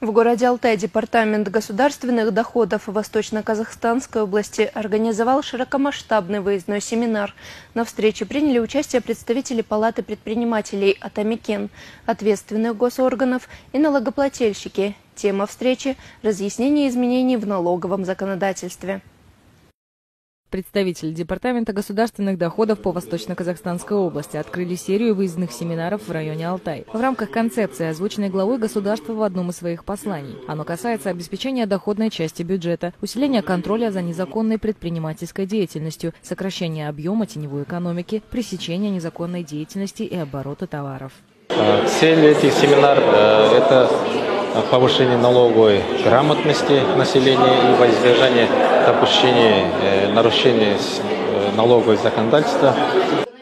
В городе Алтай Департамент государственных доходов Восточно-Казахстанской области организовал широкомасштабный выездной семинар. На встрече приняли участие представители Палаты предпринимателей «Атамикен», ответственных госорганов и налогоплательщики. Тема встречи – разъяснение изменений в налоговом законодательстве. Представители Департамента государственных доходов по Восточно-Казахстанской области открыли серию выездных семинаров в районе Алтай. В рамках концепции, озвученной главой государства в одном из своих посланий. Оно касается обеспечения доходной части бюджета, усиления контроля за незаконной предпринимательской деятельностью, сокращения объема теневой экономики, пресечения незаконной деятельности и оборота товаров. Цель этих семинаров – это повышение налоговой грамотности населения и во избежание допущения нарушения налогового законодательства.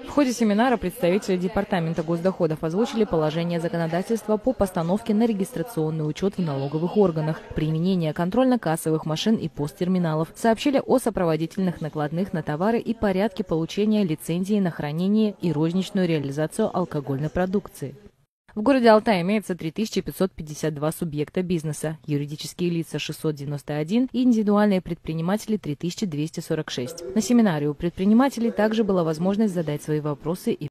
В ходе семинара представители Департамента госдоходов озвучили положение законодательства по постановке на регистрационный учет в налоговых органах, применение контрольно-кассовых машин и посттерминалов, сообщили о сопроводительных накладных на товары и порядке получения лицензии на хранение и розничную реализацию алкогольной продукции. В городе Алтай имеется 3552 субъекта бизнеса, юридические лица 691 и индивидуальные предприниматели 3246. На семинаре у предпринимателей также была возможность задать свои вопросы и